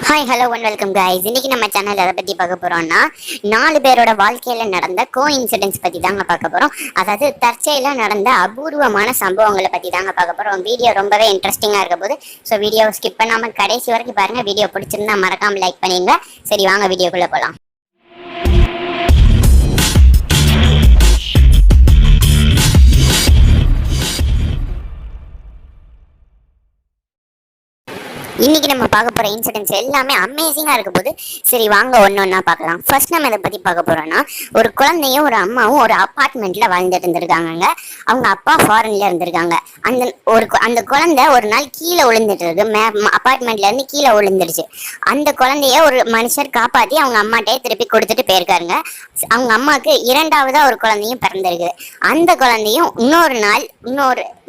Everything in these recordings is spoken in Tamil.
Hi hello one welcome guys. இன்னைக்கு நம்ம சேனல் எதை பற்றி பார்க்க போகிறோம்னா 4 பேரோட வாழ்க்கையில் நடந்த கோ இன்சிடென்ட்ஸ் பற்றி தாங்க பார்க்க போகிறோம். அதாவது தற்செயலாக நடந்த அபூர்வமான சம்பவங்களை பற்றி தாங்க பார்க்க போகிறோம். வீடியோ ரொம்பவே இன்ட்ரெஸ்டிங்காக இருக்க போது. ஸோ வீடியோ ஸ்கிப் பண்ணாமல் கடைசி வரைக்கும் பாருங்கள். வீடியோ பிடிச்சிருந்தா மறக்காமல் லைக் பண்ணிடுங்க. சரி, வாங்க வீடியோக்குள்ளே போகலாம். இன்னைக்கு நம்ம பார்க்க போகிற இன்சிடென்ட்ஸ் எல்லாமே அமேசிங்காக இருக்க போது. சரி, வாங்க ஒன்று ஒன்றா பார்க்கலாம். ஃபர்ஸ்ட் நம்ம இதை பற்றி பார்க்க போகிறோன்னா, ஒரு குழந்தையும் ஒரு அம்மாவும் ஒரு அப்பார்ட்மெண்ட்டில் வாழ்ந்துட்டு இருந்திருக்காங்க. அவங்க அப்பா ஃபாரின்ல இருந்திருக்காங்க. அந்த குழந்தை ஒரு நாள் கீழே விழுந்துட்டு இருக்கு. அப்பார்ட்மெண்ட்லேருந்து கீழே விழுந்துருச்சு. அந்த குழந்தைய ஒரு மனுஷர் காப்பாற்றி அவங்க அம்மாட்டே திருப்பி கொடுத்துட்டு போயிருக்காருங்க. அவங்க அம்மாவுக்கு இரண்டாவதாக ஒரு குழந்தையும் பிறந்திருக்கு. அந்த குழந்தையும்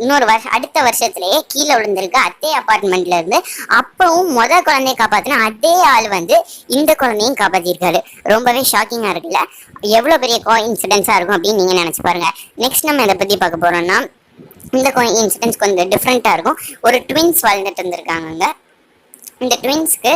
இன்னொரு வருஷம் அடுத்த வருஷத்துலேயே கீழே விழுந்திருக்கு அதே அப்பார்ட்மெண்ட்ல இருந்து. அப்பவும் குழந்தைய காப்பாத்தினா அதே ஆள் இந்த குழந்தையும் காப்பாத்திருக்காரு. ரொம்பவே ஷாக்கிங்கா இருக்குல்ல? எவ்வளவு பெரிய கோஇன்சிடென்ஸா இருக்கும் அப்படின்னு நீங்க நினைச்சு பாருங்க. நெக்ஸ்ட் நம்ம இதை பத்தி பார்க்க போறோம்னா, இந்த கோஇன்சிடென்ஸ் கொஞ்சம் டிஃப்ரெண்டா இருக்கும். ஒரு ட்வின்ஸ் வாழ்ந்துட்டு இருந்திருக்காங்க. இந்த ட்வின்ஸ்க்கு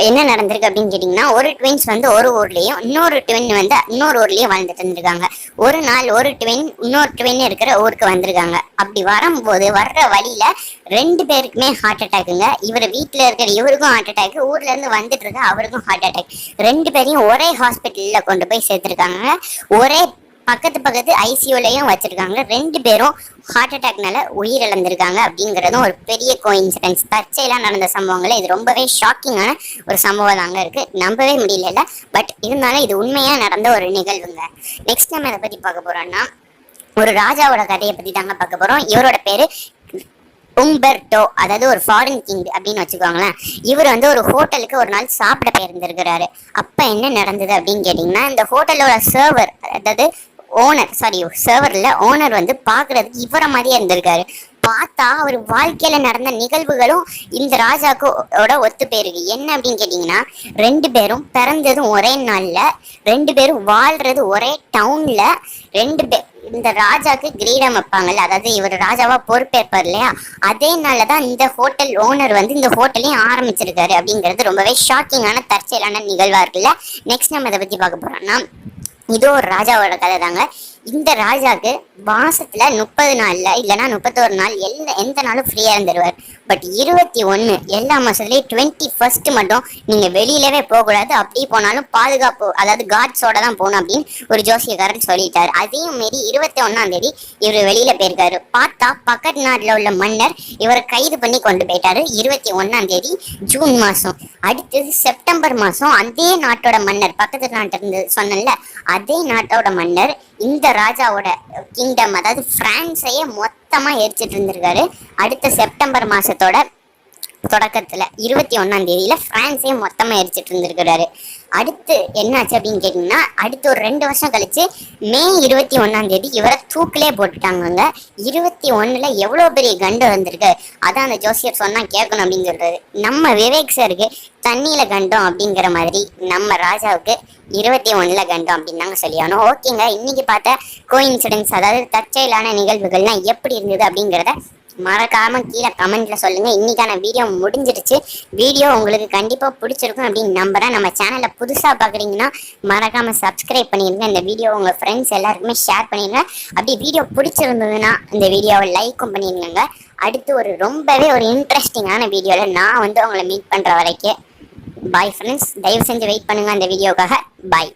என்ன நடந்திருக்கு அப்படின்னு கேட்டிங்கன்னா, ஒரு ட்வின்ஸ் ஒரு ஊர்லேயும் இன்னொரு ட்வின் இன்னொரு ஊர்லேயும் வாழ்ந்துட்டு இருந்திருக்காங்க. ஒரு நாள் ஒரு ட்வின் இன்னொரு ட்வின் இருக்கிற ஊருக்கு வந்திருக்காங்க. அப்படி வரும்போது வர்ற வழியில 2 பேருக்குமே ஹார்ட் அட்டாக்குங்க. இவர் வீட்டில் இருக்கிற இவருக்கும் ஹார்ட் அட்டாக், ஊர்ல இருந்து வந்துட்டு இருக்க அவருக்கும் ஹார்ட் அட்டாக். 2 பேரையும் ஒரே ஹாஸ்பிட்டல்ல கொண்டு போய் சேர்த்திருக்காங்க. ஒரே பக்கத்து ஐசியூலையும் வச்சிருக்காங்க. 2 பேரும் ஹார்ட் அட்டாக்னால உயிரிழந்திருக்காங்க. அப்படிங்கிறதும் ஒரு பெரிய கோஇன்சிடென்ஸ். தற்செயலாக நடந்த சம்பவங்கள் இது ரொம்பவே ஷாக்கிங்கான ஒரு சம்பவம் தாங்க இருக்கு. நம்பவே முடியல, பட் இருந்தாலும் இது உண்மையா நடந்த ஒரு நிகழ்வுங்க. நெக்ஸ்ட் நம்ம இதை பத்தி பார்க்க போறோம்னா, ஒரு ராஜாவோட கதையை பத்தி தாங்க பார்க்க போறோம். இவரோட பேரு உம்பர்டோ, அதாவது ஒரு ஃபாரின் கிங் அப்படின்னு வச்சுக்கோங்களேன். இவர் ஒரு ஹோட்டலுக்கு ஒரு நாள் சாப்பிட போயிருந்திருக்கிறாரு. அப்ப என்ன நடந்தது அப்படின்னு கேட்டீங்கன்னா, இந்த ஹோட்டலோட சர்வர், அதாவது ஓனர் பாக்குறதுக்கு இவர மாதிரியே இருந்திருக்காரு. பார்த்தா அவர் வாழ்க்கையில நடந்த நிகழ்வுகளும் இந்த ராஜாக்கோட ஒத்து போயிருக்கு. என்ன அப்படின்னு கேட்டீங்கன்னா, 2 பேரும் பிறந்ததும் ஒரே நாள்ல, 2 பேரும் வாழ்றது ஒரே டவுன்ல, 2 பேர் இந்த ராஜாக்கு கிரீடம் வைப்பாங்கல்ல, அதாவது இவர் ராஜாவா பொறுப்பேற்பார் இல்லையா, அதே நாள்லதான் இந்த ஹோட்டல் ஓனர் இந்த ஹோட்டலையும் ஆரம்பிச்சிருக்காரு. அப்படிங்கிறது ரொம்பவே ஷாக்கிங்கான தற்செயலான நிகழ்வா இருக்குல்ல? நெக்ஸ்ட் நம்ம இதை பத்தி பார்க்க போறோம்னா, இதோ ஒரு ராஜாவோட கதை தாங்க. இந்த ராஜாக்கு மாசத்துல 30 நாள்ல இல்லைன்னா 31 நாள் எந்த நாளும் ஃப்ரீயா இருந்துருவார். பட் 21 எல்லா மாசத்துலயும் 21 மட்டும் நீங்க வெளியிலவே போகக்கூடாது. அப்படி போனாலும் பாதுகாப்பு, அதாவது கார்ட்ஸோட தான் போகணும் அப்படின்னு ஒரு ஜோசியக்காரர் சொல்லிட்டாரு. அதையும் மீறி 21ஆம் தேதி இவர் வெளியில போயிருக்காரு. பார்த்தா பக்கத்து நாட்டுல உள்ள மன்னர் இவரை கைது பண்ணி கொண்டு போயிட்டாரு. 21ஆம் தேதி ஜூன் மாசம். அடுத்தது செப்டம்பர் மாசம் அதே நாட்டோட மன்னர், பக்கத்து நாட்டு இருந்து சொன்னல, அதே நாட்டோட மன்னர் இந்த ராஜாவோட கிங்டம், அதாவது பிரான்ஸையே மொத்தமா எரிச்சிட்டு இருந்திருக்காரு. அடுத்த செப்டம்பர் மாசத்தோட தொடக்கத்துல 21ஆம் தேதியில பிரான்ஸையும் மொத்தமா எரிச்சிட்டு இருந்திருக்கிறாரு. அடுத்து என்னாச்சு அப்படின்னு கேட்டீங்கன்னா, அடுத்து ஒரு 2 வருஷம் கழிச்சு மே 21ஆம் தேதி இவரை தூக்கிலே போட்டுட்டாங்க. 21ல எவ்வளவு பெரிய கண்டம் வந்திருக்கு, அதான் அந்த ஜோசியர் சொன்னா கேட்கணும் அப்படின்னு சொல்றாரு. நம்ம விவேக் சாருக்கு தண்ணியில கண்டம் அப்படிங்கிற மாதிரி நம்ம ராஜாவுக்கு 21ல கண்டம் அப்படின்னு தாங்க சொல்லியானோம். ஓகேங்க, இன்னைக்கு பார்த்த கோஇன்சிடென்ஸ், அதாவது தற்செயலான நிகழ்வுகள்லாம் எப்படி இருந்தது அப்படிங்கிறத மறக்காம கீழே கமெண்ட்ல சொல்லுங்க. இன்னைக்கான வீடியோ முடிஞ்சிருச்சு. வீடியோ உங்களுக்கு கண்டிப்பா பிடிச்சிருக்கும் அப்படின்னு நம்புறேன். நம்ம சேனலை புதுசா பாக்குறீங்கன்னா மறக்காம சப்ஸ்கிரைப் பண்ணிருங்க. இந்த வீடியோ உங்க ஃப்ரெண்ட்ஸ் எல்லாருக்குமே ஷேர் பண்ணிருங்க. அப்படி வீடியோ பிடிச்சிருந்ததுன்னா இந்த வீடியோவை லைக்கும் பண்ணிருங்க. அடுத்து ரொம்பவே ஒரு இன்ட்ரெஸ்டிங்கான வீடியோல நான் உங்களை மீட் பண்ற வரைக்கும் பாய் ஃப்ரெண்ட்ஸ். தயவு செஞ்சு வெயிட் பண்ணுங்க அந்த வீடியோக்காக. பாய்.